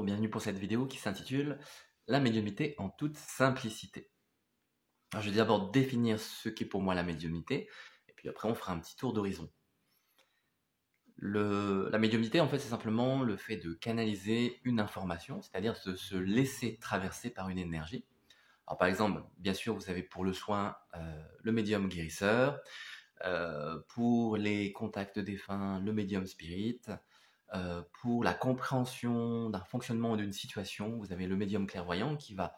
bienvenue pour cette vidéo qui s'intitule La médiumnité en toute simplicité. Alors, je vais d'abord définir ce qu'est pour moi la médiumnité, et puis après on fera un petit tour d'horizon. La médiumnité, en fait, c'est simplement le fait de canaliser une information, c'est-à-dire de se laisser traverser par une énergie. Alors, par exemple, bien sûr, vous avez pour le soin le médium guérisseur, pour les contacts défunts, le médium spirit. Pour la compréhension d'un fonctionnement ou d'une situation, vous avez le médium clairvoyant qui va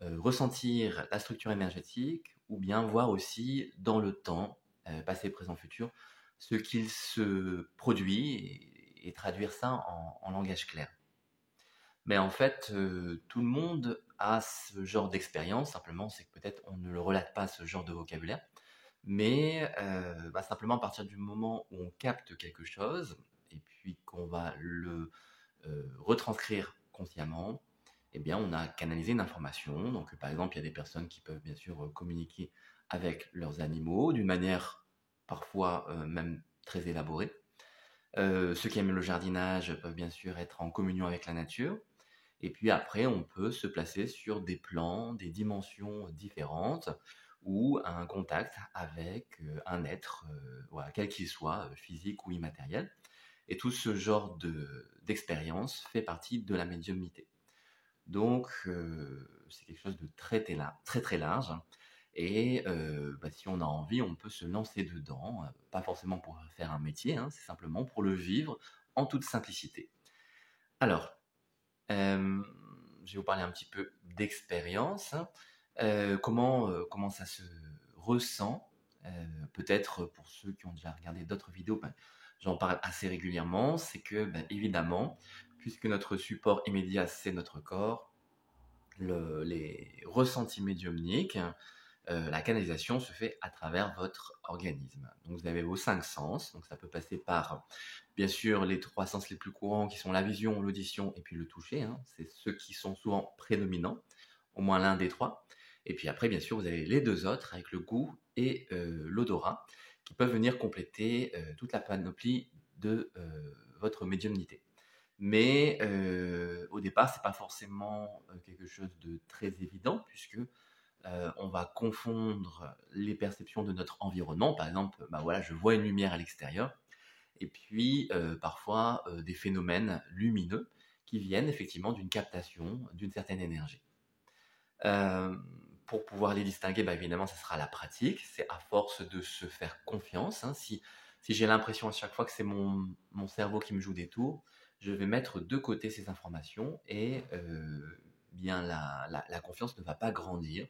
ressentir la structure énergétique ou bien voir aussi dans le temps, passé, présent, futur, ce qu'il se produit et traduire ça en langage clair. Mais en fait, tout le monde a ce genre d'expérience, simplement c'est que peut-être on ne le relate pas ce genre de vocabulaire, mais simplement à partir du moment où on capte quelque chose et puis qu'on va le retranscrire consciemment, eh bien, on a canalisé une information. Donc, par exemple, il y a des personnes qui peuvent bien sûr communiquer avec leurs animaux d'une manière parfois même très élaborée. Ceux qui aiment le jardinage peuvent bien sûr être en communion avec la nature. Et puis après, on peut se placer sur des plans, des dimensions différentes ou un contact avec un être, voilà, quel qu'il soit, physique ou immatériel. Et tout ce genre d'expérience fait partie de la médiumnité. Donc, c'est quelque chose de très très large. Et si on a envie, on peut se lancer dedans, pas forcément pour faire un métier, hein, c'est simplement pour le vivre en toute simplicité. Alors, je vais vous parler un petit peu d'expérience. Comment ça se ressent. Peut-être pour ceux qui ont déjà regardé d'autres vidéos, j'en parle assez régulièrement. C'est que, évidemment, puisque notre support immédiat, c'est notre corps, les ressentis médiumniques, la canalisation se fait à travers votre organisme. Donc vous avez vos 5 sens, donc ça peut passer par, bien sûr, les 3 sens les plus courants qui sont la vision, l'audition et puis le toucher, hein. C'est ceux qui sont souvent prédominants, au moins l'un des 3. Et puis après, bien sûr, vous avez les 2 autres avec le goût et l'odorat qui peuvent venir compléter toute la panoplie de votre médiumnité. Mais au départ, c'est pas forcément quelque chose de très évident puisque on va confondre les perceptions de notre environnement. Par exemple, je vois une lumière à l'extérieur, et puis parfois des phénomènes lumineux qui viennent effectivement d'une captation d'une certaine énergie. Euh, pour pouvoir les distinguer, évidemment, ça sera la pratique. C'est à force de se faire confiance, hein. Si j'ai l'impression à chaque fois que c'est mon cerveau qui me joue des tours, je vais mettre de côté ces informations et la confiance ne va pas grandir.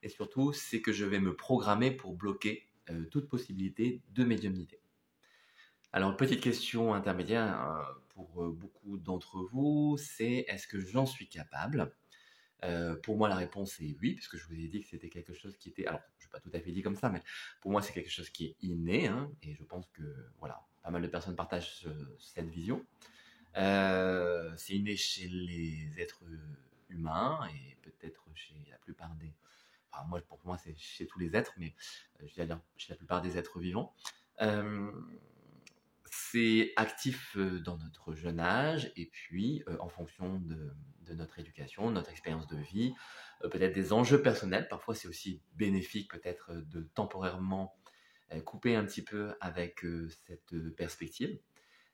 Et surtout, c'est que je vais me programmer pour bloquer toute possibilité de médiumnité. Alors, une petite question intermédiaire pour beaucoup d'entre vous, c'est est-ce que j'en suis capable? Pour moi, la réponse est oui, puisque je vous ai dit que c'était quelque chose qui était... Alors, je ne l'ai pas tout à fait dit comme ça, mais pour moi, c'est quelque chose qui est inné, hein, et je pense que, voilà, pas mal de personnes partagent cette vision. C'est inné chez les êtres humains, et peut-être chez la plupart des... Enfin, pour moi, c'est chez tous les êtres, mais je vais dire chez la plupart des êtres vivants. Euh, c'est actif dans notre jeune âge et puis en fonction de notre éducation, notre expérience de vie, peut-être des enjeux personnels. Parfois, c'est aussi bénéfique peut-être de temporairement couper un petit peu avec cette perspective.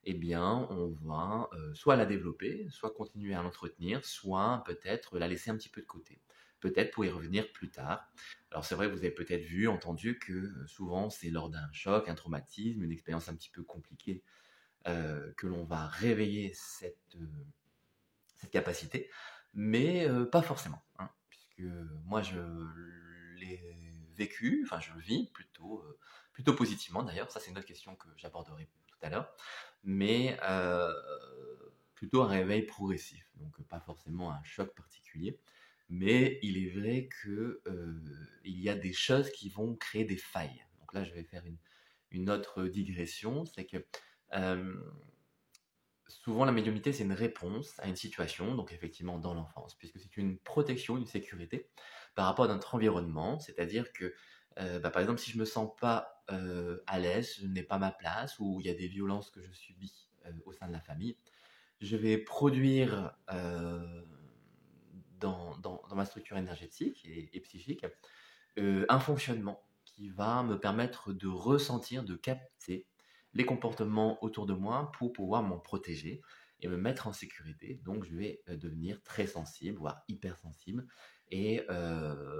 Eh bien, on va soit la développer, soit continuer à l'entretenir, soit peut-être la laisser un petit peu de côté. Peut-être pour y revenir plus tard. Alors c'est vrai que vous avez peut-être vu, entendu que souvent c'est lors d'un choc, un traumatisme, une expérience un petit peu compliquée que l'on va réveiller cette capacité, mais pas forcément, hein, puisque moi je l'ai vécu, enfin je le vis plutôt positivement d'ailleurs, ça c'est une autre question que j'aborderai tout à l'heure, mais plutôt un réveil progressif, donc pas forcément un choc particulier, mais il est vrai que il y a des choses qui vont créer des failles. Donc là je vais faire une autre digression, c'est que euh, souvent, la médiumnité, c'est une réponse à une situation, donc effectivement dans l'enfance, puisque c'est une protection, une sécurité par rapport à notre environnement. C'est-à-dire que, par exemple, si je me sens pas à l'aise, je n'ai pas ma place, ou il y a des violences que je subis au sein de la famille, je vais produire dans ma structure énergétique et psychique un fonctionnement qui va me permettre de ressentir, de capter les comportements autour de moi pour pouvoir m'en protéger et me mettre en sécurité. Donc, je vais devenir très sensible, voire hypersensible, et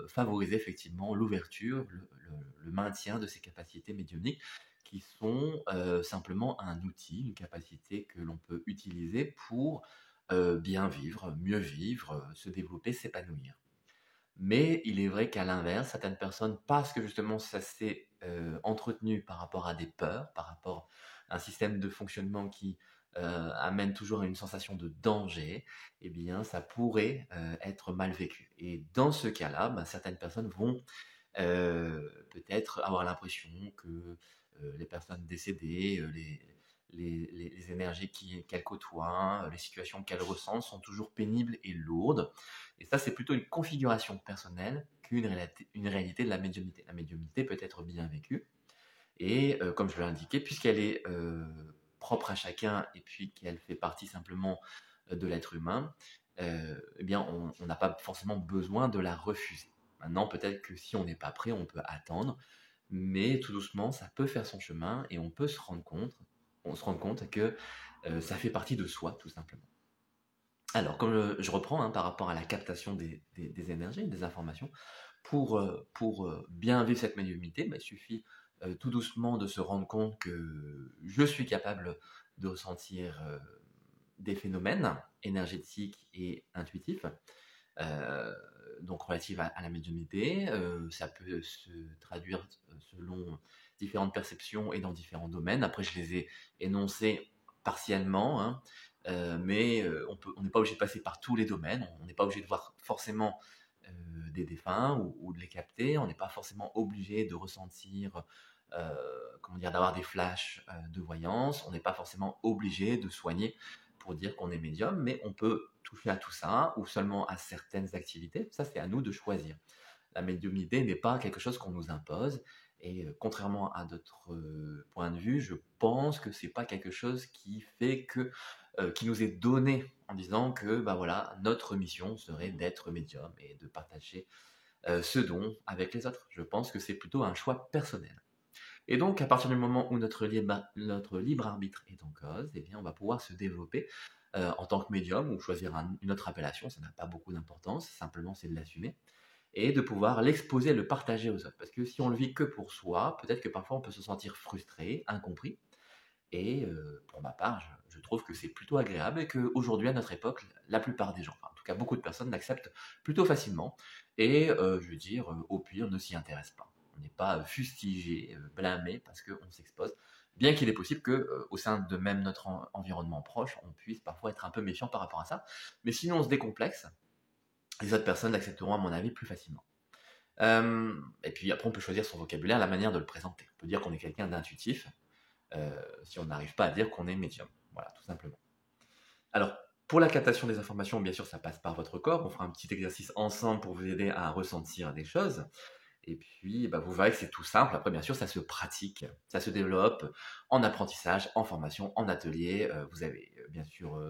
favoriser effectivement l'ouverture, le maintien de ces capacités médiumniques qui sont simplement un outil, une capacité que l'on peut utiliser pour bien vivre, mieux vivre, se développer, s'épanouir. Mais il est vrai qu'à l'inverse, certaines personnes, parce que justement ça s'est entretenu par rapport à des peurs, par rapport à un système de fonctionnement qui amène toujours à une sensation de danger, eh bien ça pourrait être mal vécu. Et dans ce cas-là, ben, certaines personnes vont peut-être avoir l'impression que les personnes décédées, les énergies qu'elles côtoient, les situations qu'elles ressentent sont toujours pénibles et lourdes. Et ça, c'est plutôt une configuration personnelle une réalité de la médiumnité. La médiumnité peut être bien vécue. Et comme je l'ai indiqué, puisqu'elle est propre à chacun et puis qu'elle fait partie simplement de l'être humain, eh bien, on n'a pas forcément besoin de la refuser. Maintenant, peut-être que si on n'est pas prêt, on peut attendre, mais tout doucement, ça peut faire son chemin et on se rend compte que ça fait partie de soi, tout simplement. Alors, comme je reprends hein, par rapport à la captation des énergies, des informations, pour bien vivre cette médiumnité, bah, il suffit tout doucement de se rendre compte que je suis capable de ressentir des phénomènes énergétiques et intuitifs, euh, donc relatifs à la médiumnité. Ça peut se traduire selon différentes perceptions et dans différents domaines. Après, je les ai énoncés partiellement, hein, mais on n'est pas obligé de passer par tous les domaines. On n'est pas obligé de voir forcément des défunts ou de les capter. On n'est pas forcément obligé de ressentir, comment dire, d'avoir des flashs de voyance. On n'est pas forcément obligé de soigner pour dire qu'on est médium, mais on peut toucher à tout ça ou seulement à certaines activités. Ça, c'est à nous de choisir. La médiumnité n'est pas quelque chose qu'on nous impose. Et contrairement à d'autres points de vue, je pense que c'est pas quelque chose qui fait que qui nous est donné en disant que bah voilà notre mission serait d'être médium et de partager ce don avec les autres. Je pense que c'est plutôt un choix personnel. Et donc, à partir du moment où notre libre arbitre est en cause, eh bien, on va pouvoir se développer en tant que médium ou choisir une autre appellation. Ça n'a pas beaucoup d'importance, simplement c'est de l'assumer et de pouvoir l'exposer et le partager aux autres. Parce que si on le vit que pour soi, peut-être que parfois on peut se sentir frustré, incompris. Et pour ma part, je trouve que c'est plutôt agréable et qu'aujourd'hui, à notre époque, la plupart des gens, enfin, en tout cas beaucoup de personnes, l'acceptent plutôt facilement. Et je veux dire, au pire, ne s'y intéressent pas. On n'est pas fustigé, blâmé parce qu'on s'expose. Bien qu'il est possible que, au sein de même notre environnement proche, on puisse parfois être un peu méfiant par rapport à ça. Mais sinon, on se décomplexe. Les autres personnes l'accepteront, à mon avis, plus facilement. Et puis après, on peut choisir son vocabulaire, la manière de le présenter. On peut dire qu'on est quelqu'un d'intuitif, si on n'arrive pas à dire qu'on est médium. Voilà, tout simplement. Alors, pour la captation des informations, bien sûr, ça passe par votre corps. On fera un petit exercice ensemble pour vous aider à ressentir des choses. Et puis, bah, vous verrez que c'est tout simple. Après, bien sûr, ça se pratique, ça se développe en apprentissage, en formation, en atelier. Vous avez bien sûr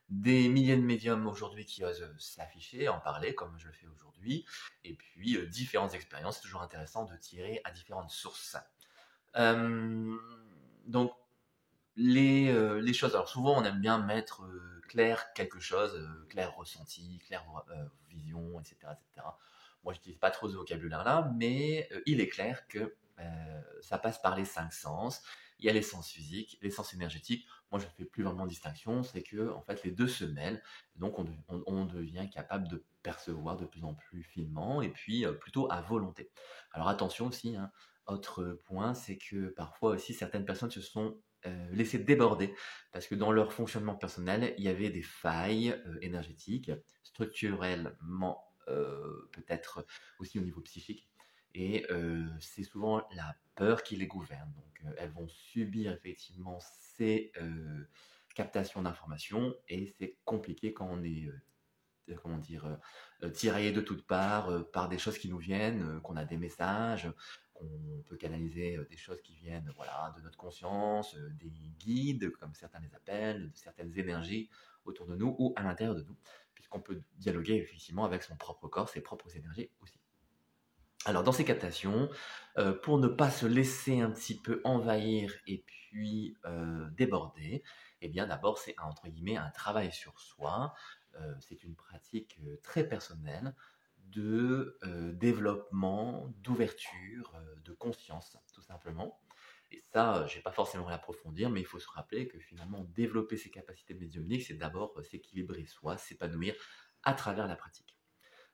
des milliers de médiums aujourd'hui qui osent s'afficher, en parler comme je le fais aujourd'hui. Et puis, différentes expériences. C'est toujours intéressant de tirer à différentes sources. Euh, donc, les choses. Alors souvent, on aime bien mettre clair quelque chose, clair ressenti, clair vision, etc., etc. Moi, je n'utilise pas trop ce vocabulaire-là, mais il est clair que ça passe par les cinq sens. Il y a les sens physiques, les sens énergétiques. Moi, je ne fais plus vraiment de distinction. C'est que, en fait, les deux se mêlent. Donc, on devient capable de percevoir de plus en plus finement et puis plutôt à volonté. Alors, attention aussi, hein, autre point, c'est que parfois aussi certaines personnes se sont laisser déborder parce que dans leur fonctionnement personnel, il y avait des failles énergétiques, structurellement, peut-être aussi au niveau psychique. Et c'est souvent la peur qui les gouverne. Donc elles vont subir effectivement ces captations d'informations et c'est compliqué quand on est comment dire, tiraillé de toutes parts par des choses qui nous viennent, qu'on a des messages, qu'on peut canaliser des choses qui viennent voilà, de notre conscience, des guides, comme certains les appellent, de certaines énergies. autour de nous ou à l'intérieur de nous, puisqu'on peut dialoguer effectivement avec son propre corps, ses propres énergies aussi. Alors dans ces captations, pour ne pas se laisser un petit peu envahir et puis déborder, eh bien d'abord c'est entre guillemets un travail sur soi. C'est une pratique très personnelle de développement, d'ouverture, de conscience, tout simplement. Et ça, je ne vais pas forcément l'approfondir, mais il faut se rappeler que finalement, développer ses capacités médiumniques, c'est d'abord s'équilibrer soi, s'épanouir à travers la pratique.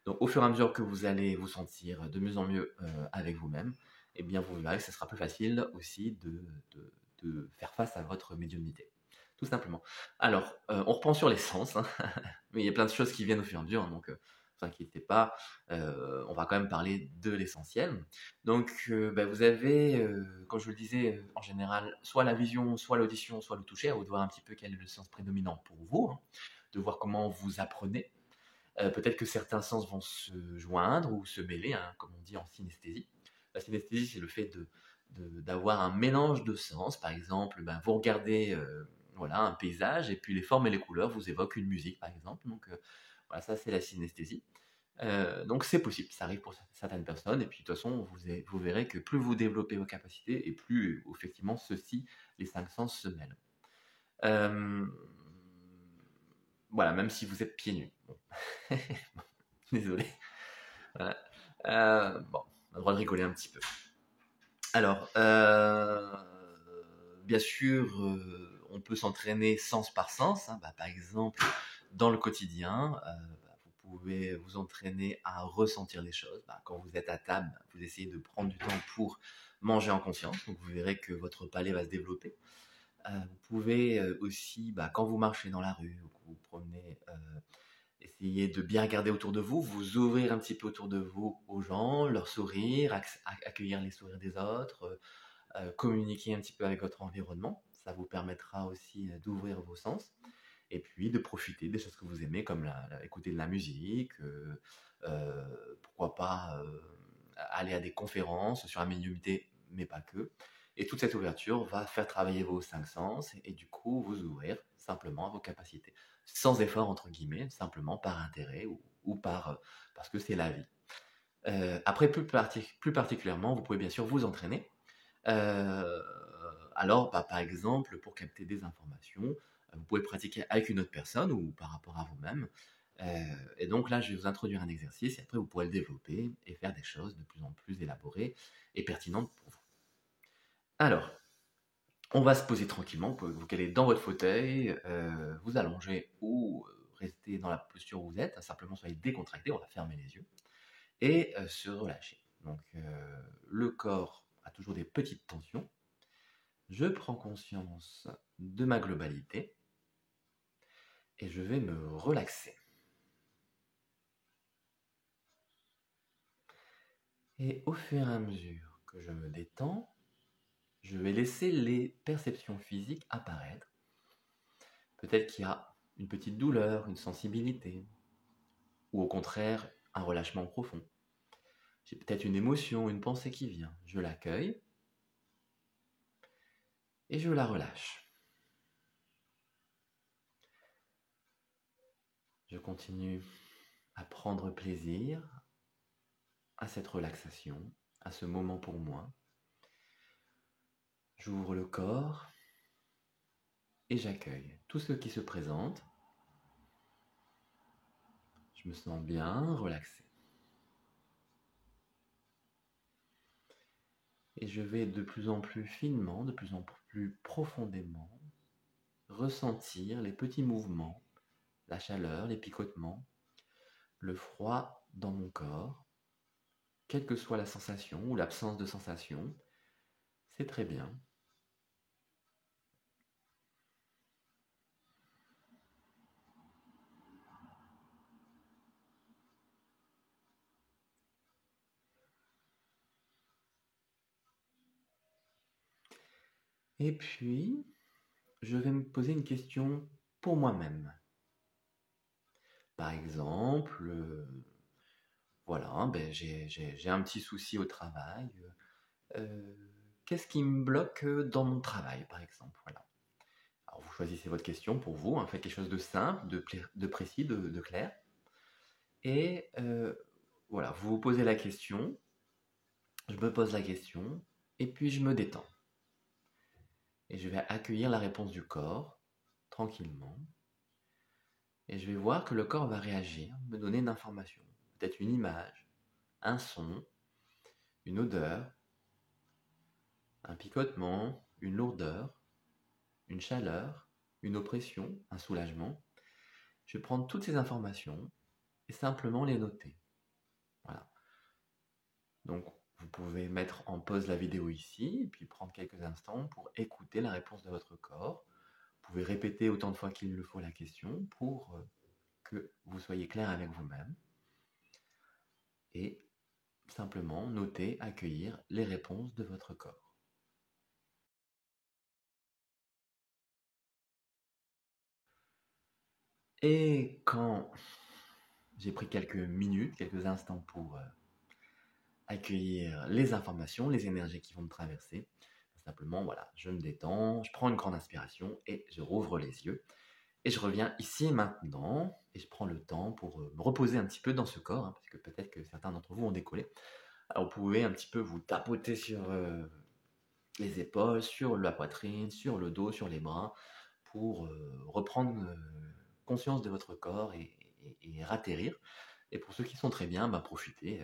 Donc, au fur et à mesure que vous allez vous sentir de mieux en mieux avec vous-même, eh bien, vous verrez que ce sera plus facile aussi de faire face à votre médiumnité. Tout simplement. Alors, on reprend sur les sens, hein, mais il y a plein de choses qui viennent au fur et à mesure, hein, donc ne vous inquiétez pas, on va quand même parler de l'essentiel. Donc, vous avez, comme je vous le disais, en général, soit la vision, soit l'audition, soit le toucher, à vous de voir un petit peu quel est le sens prédominant pour vous, hein, de voir comment vous apprenez. Peut-être que certains sens vont se joindre ou se mêler, hein, comme on dit en synesthésie. La synesthésie, c'est le fait d'avoir un mélange de sens. Par exemple, vous regardez voilà, un paysage et puis les formes et les couleurs vous évoquent une musique, par exemple. Donc voilà, ça c'est la synesthésie. Donc c'est possible, ça arrive pour certaines personnes. Et puis de toute façon, vous verrez que plus vous développez vos capacités et plus effectivement ceux-ci, les 5 sens se mêlent. Voilà, même si vous êtes pieds nus. Bon. Désolé. Voilà. Bon, on a le droit de rigoler un petit peu. Alors, bien sûr, on peut s'entraîner sens par sens. Hein. Par exemple, dans le quotidien, vous pouvez vous entraîner à ressentir les choses. Quand vous êtes à table, vous essayez de prendre du temps pour manger en conscience. Donc, vous verrez que votre palais va se développer. Vous pouvez aussi, quand vous marchez dans la rue ou que vous promenez, essayez de bien regarder autour de vous, vous ouvrir un petit peu autour de vous aux gens, leur sourire, accueillir les sourires des autres, communiquer un petit peu avec votre environnement. Ça vous permettra aussi d'ouvrir vos sens et puis de profiter des choses que vous aimez, comme écouter de la musique, pourquoi pas aller à des conférences sur la médiumnité, mais pas que. Et toute cette ouverture va faire travailler vos 5 sens et du coup vous ouvrir simplement à vos capacités. Sans effort, entre guillemets, simplement par intérêt ou parce que c'est la vie. Après, plus particulièrement, vous pouvez bien sûr vous entraîner. Alors, par exemple, pour capter des informations, vous pouvez pratiquer avec une autre personne ou par rapport à vous-même. Et donc là, je vais vous introduire un exercice et après, vous pourrez le développer et faire des choses de plus en plus élaborées et pertinentes pour vous. Alors, on va se poser tranquillement, vous pouvez vous caler dans votre fauteuil, vous allonger ou rester dans la posture où vous êtes, simplement soyez décontracté, on va fermer les yeux et se relâcher. Donc le corps a toujours des petites tensions. Je prends conscience de ma globalité et je vais me relaxer. Et au fur et à mesure que je me détends, je vais laisser les perceptions physiques apparaître. Peut-être qu'il y a une petite douleur, une sensibilité, ou au contraire, un relâchement profond. J'ai peut-être une émotion, une pensée qui vient. Je l'accueille et je la relâche. Je continue à prendre plaisir à cette relaxation, à ce moment pour moi. J'ouvre le corps et j'accueille tout ce qui se présente. Je me sens bien relaxé. Et je vais de plus en plus finement, de plus en plus profondément ressentir les petits mouvements, la chaleur, les picotements, le froid dans mon corps, quelle que soit la sensation ou l'absence de sensation, c'est très bien. Et puis, je vais me poser une question pour moi-même. Par exemple, voilà, j'ai un petit souci au travail. Qu'est-ce qui me bloque dans mon travail, par exemple, voilà. Alors, vous choisissez votre question pour vous, hein, faites quelque chose de simple, de précis, de clair. Et voilà, vous vous posez la question, je me pose la question, et puis je me détends. Et je vais accueillir la réponse du corps, tranquillement. Et je vais voir que le corps va réagir, me donner une information, peut-être une image, un son, une odeur, un picotement, une lourdeur, une chaleur, une oppression, un soulagement. Je vais prendre toutes ces informations et simplement les noter. Voilà. Donc, vous pouvez mettre en pause la vidéo ici, et puis prendre quelques instants pour écouter la réponse de votre corps. Vous pouvez répéter autant de fois qu'il le faut la question pour que vous soyez clair avec vous-même. Et simplement noter, accueillir les réponses de votre corps. Et quand j'ai pris quelques minutes, quelques instants pour accueillir les informations, les énergies qui vont me traverser, simplement, voilà, je me détends, je prends une grande inspiration et je rouvre les yeux. Et je reviens ici et maintenant et je prends le temps pour me reposer un petit peu dans ce corps, hein, parce que peut-être que certains d'entre vous ont décollé. Alors vous pouvez un petit peu vous tapoter sur les épaules, sur la poitrine, sur le dos, sur les bras, pour reprendre conscience de votre corps et ratterrir. Et pour ceux qui sont très bien, bah, profitez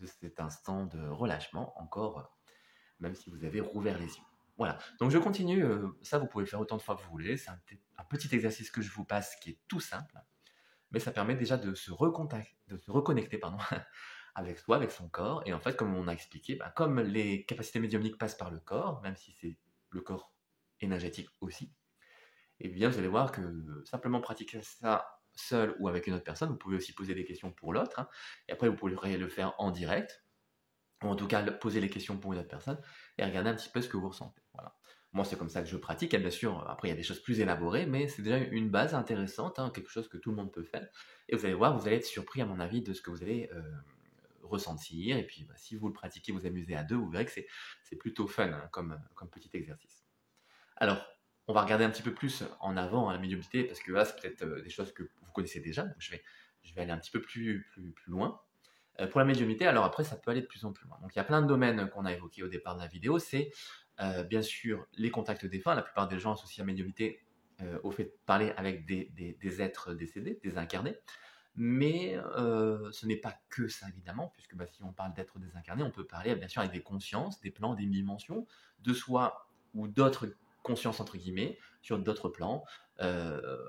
de cet instant de relâchement encore, même si vous avez rouvert les yeux. Voilà, donc je continue, ça vous pouvez le faire autant de fois que vous voulez, c'est un petit exercice que je vous passe qui est tout simple, mais ça permet déjà de se reconnecter pardon, avec soi, avec son corps, et en fait comme on a expliqué, bah, comme les capacités médiumniques passent par le corps, même si c'est le corps énergétique aussi, et bien vous allez voir que simplement pratiquer ça seul ou avec une autre personne, vous pouvez aussi poser des questions pour l'autre, hein, et après vous pourrez le faire en direct, ou en tout cas poser les questions pour une autre personne, et regarder un petit peu ce que vous ressentez. Voilà. Moi, c'est comme ça que je pratique, et bien sûr, après, il y a des choses plus élaborées, mais c'est déjà une base intéressante, hein, quelque chose que tout le monde peut faire, et vous allez voir, vous allez être surpris, à mon avis, de ce que vous allez ressentir, et puis bah, si vous le pratiquez, vous amusez à deux, vous verrez que c'est plutôt fun, hein, comme petit exercice. Alors, on va regarder un petit peu plus en avant, hein, la médiumnité, parce que là, c'est peut-être des choses que vous connaissez déjà, donc je vais aller un petit peu plus loin. Pour la médiumnité, alors après, ça peut aller de plus en plus loin. Donc, il y a plein de domaines qu'on a évoqués au départ de la vidéo. C'est bien sûr les contacts défunts. La plupart des gens associent la médiumnité au fait de parler avec des êtres décédés, des incarnés. Mais ce n'est pas que ça, évidemment, puisque bah, si on parle d'êtres désincarnés, on peut parler bien sûr avec des consciences, des plans, des dimensions de soi ou d'autres consciences, entre guillemets, sur d'autres plans. Euh,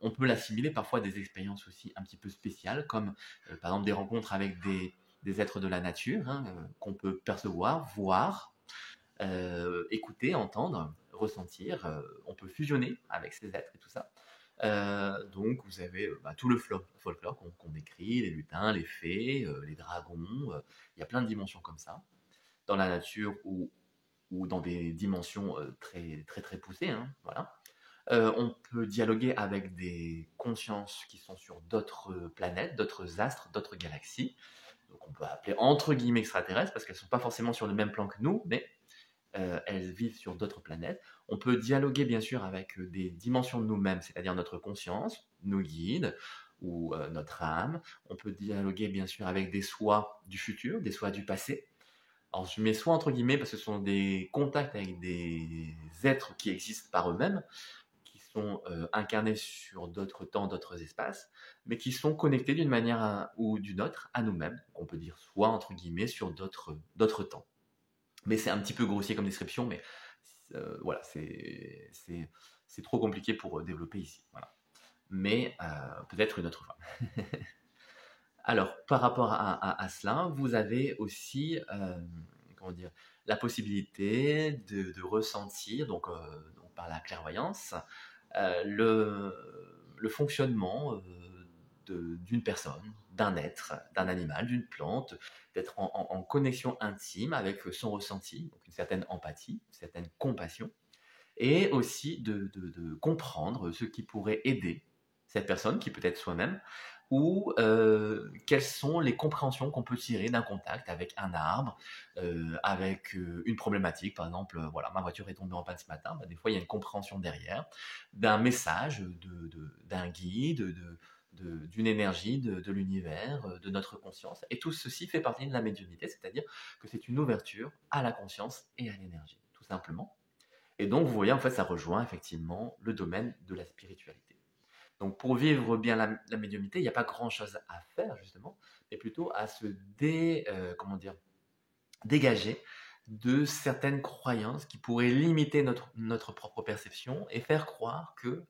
on peut l'assimiler parfois à des expériences aussi un petit peu spéciales, comme par exemple des rencontres avec des êtres de la nature, hein, qu'on peut percevoir, voir, écouter, entendre, ressentir. On peut fusionner avec ces êtres et tout ça. Donc vous avez bah, tout le folklore qu'on décrit, les lutins, les fées, les dragons, il y a plein de dimensions comme ça, dans la nature ou dans des dimensions très, très, très poussées, hein, voilà. On peut dialoguer avec des consciences qui sont sur d'autres planètes, d'autres astres, d'autres galaxies, donc on peut appeler entre guillemets extraterrestres, parce qu'elles ne sont pas forcément sur le même plan que nous, mais elles vivent sur d'autres planètes. On peut dialoguer bien sûr avec des dimensions de nous-mêmes, c'est-à-dire notre conscience, nos guides ou notre âme. On peut dialoguer bien sûr avec des soi du futur, des soi du passé. Alors je mets soi entre guillemets parce que ce sont des contacts avec des êtres qui existent par eux-mêmes, qui sont incarnés sur d'autres temps, d'autres espaces, mais qui sont connectés d'une manière ou d'une autre à nous-mêmes. On peut dire soi entre guillemets sur d'autres temps. Mais c'est un petit peu grossier comme description, mais voilà, c'est trop compliqué pour développer ici. Voilà. Mais peut-être une autre fois. Alors, par rapport à cela, vous avez aussi comment dire, la possibilité de ressentir, donc par la clairvoyance, le fonctionnement d'une personne, d'un être, d'un animal, d'une plante, d'être en connexion intime avec son ressenti, donc une certaine empathie, une certaine compassion, et aussi de comprendre ce qui pourrait aider cette personne, qui peut être soi-même, ou quelles sont les compréhensions qu'on peut tirer d'un contact avec un arbre, avec une problématique. Par exemple, voilà, ma voiture est tombée en panne ce matin, bah, des fois il y a une compréhension derrière, d'un message, d'un guide, d'une énergie, de l'univers, de notre conscience. Et tout ceci fait partie de la médiumnité, c'est-à-dire que c'est une ouverture à la conscience et à l'énergie, tout simplement. Et donc, vous voyez, en fait, ça rejoint effectivement le domaine de la spiritualité. Donc, pour vivre bien la médiumnité, il n'y a pas grand-chose à faire, justement, mais plutôt à se comment dire, dégager de certaines croyances qui pourraient limiter notre propre perception et faire croire que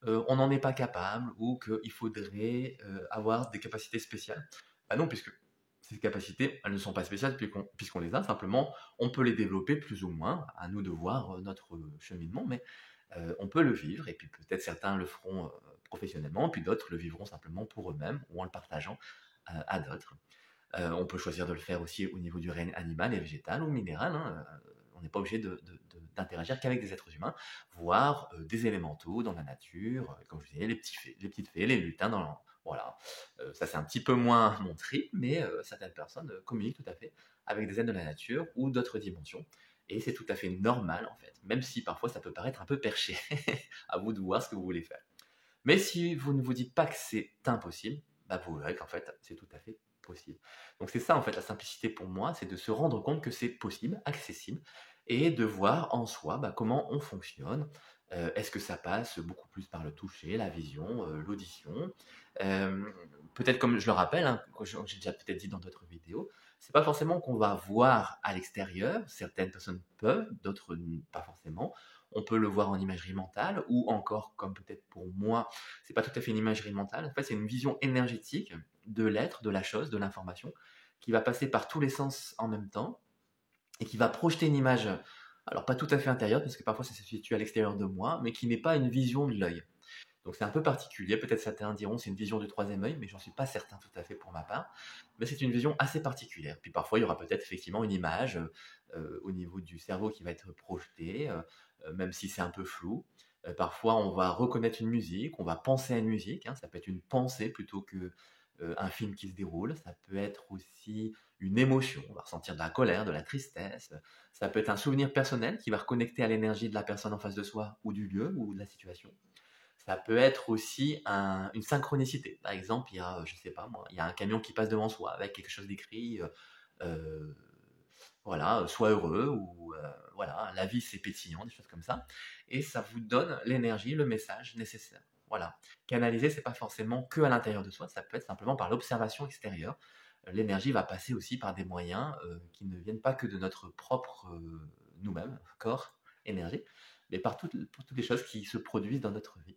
on n'en est pas capable ou qu'il faudrait avoir des capacités spéciales. Ah non, puisque ces capacités, elles ne sont pas spéciales puisqu'on les a, simplement on peut les développer plus ou moins, à nous de voir notre cheminement, mais on peut le vivre, et puis peut-être certains le feront professionnellement, puis d'autres le vivront simplement pour eux-mêmes ou en le partageant à d'autres. On peut choisir de le faire aussi au niveau du règne animal et végétal ou minéral, hein. On n'est pas obligé d'interagir qu'avec des êtres humains, voire des élémentaux dans la nature, comme je disais, les petites fées, les lutins voilà. Ça c'est un petit peu moins mon trip, mais certaines personnes communiquent tout à fait avec des êtres de la nature ou d'autres dimensions. Et c'est tout à fait normal en fait, même si parfois ça peut paraître un peu perché. À vous de voir ce que vous voulez faire. Mais si vous ne vous dites pas que c'est impossible, bah vous verrez qu'en fait, c'est tout à fait possible. Donc c'est ça en fait la simplicité pour moi, c'est de se rendre compte que c'est possible, accessible, et de voir en soi bah, comment on fonctionne. Est-ce que ça passe beaucoup plus par le toucher, la vision, l'audition. Euh, Peut-être comme je le rappelle, hein, j'ai déjà peut-être dit dans d'autres vidéos, c'est pas forcément qu'on va voir à l'extérieur, certaines personnes peuvent, d'autres pas forcément. On peut le voir en imagerie mentale, ou encore, comme peut-être pour moi, c'est pas tout à fait une imagerie mentale, en fait c'est une vision énergétique de l'être, de la chose, de l'information, qui va passer par tous les sens en même temps, et qui va projeter une image, alors pas tout à fait intérieure, parce que parfois ça se situe à l'extérieur de moi, mais qui n'est pas une vision de l'œil. Donc c'est un peu particulier, peut-être certains diront c'est une vision du troisième œil, mais j'en suis pas certain tout à fait pour ma part. Mais c'est une vision assez particulière. Puis parfois il y aura peut-être effectivement une image au niveau du cerveau qui va être projetée, même si c'est un peu flou. Parfois on va reconnaître une musique, on va penser à une musique, hein, ça peut être une pensée plutôt que un film qui se déroule. Ça peut être aussi une émotion, on va ressentir de la colère, de la tristesse. Ça peut être un souvenir personnel qui va reconnecter à l'énergie de la personne en face de soi, ou du lieu, ou de la situation. Ça peut être aussi une synchronicité. Par exemple, il y a, je sais pas moi, il y a un camion qui passe devant soi avec quelque chose d'écrit, euh, voilà, sois heureux, ou voilà, la vie c'est pétillant, des choses comme ça. Et ça vous donne l'énergie, le message nécessaire. Voilà. Canaliser, c'est pas forcément que à l'intérieur de soi, ça peut être simplement par l'observation extérieure. L'énergie va passer aussi par des moyens qui ne viennent pas que de notre propre nous-mêmes, corps, énergie, mais pour toutes les choses qui se produisent dans notre vie.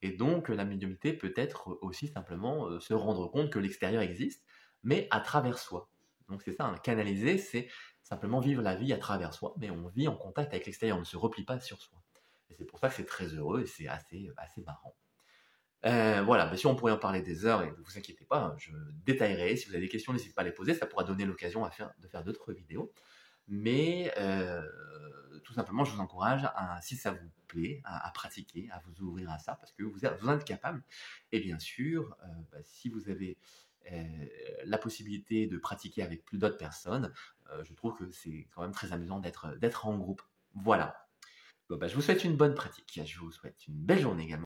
Et donc, la médiumnité peut être aussi simplement se rendre compte que l'extérieur existe, mais à travers soi. Donc c'est ça, hein, canaliser, c'est simplement vivre la vie à travers soi, mais on vit en contact avec l'extérieur, on ne se replie pas sur soi. Et c'est pour ça que c'est très heureux et c'est assez marrant. Voilà, mais si on pourrait en parler des heures, et ne vous inquiétez pas, hein, je détaillerai. Si vous avez des questions, n'hésitez pas à les poser, ça pourra donner l'occasion de faire d'autres vidéos. Mais tout simplement, je vous encourage, si ça vous plaît, à pratiquer, à vous ouvrir à ça, parce que vous en êtes capable. Et bien sûr, bah, si vous avez euh, la possibilité de pratiquer avec plus d'autres personnes, je trouve que c'est quand même très amusant d'être en groupe. Voilà. Bon, bah, je vous souhaite une bonne pratique. Je vous souhaite une belle journée également.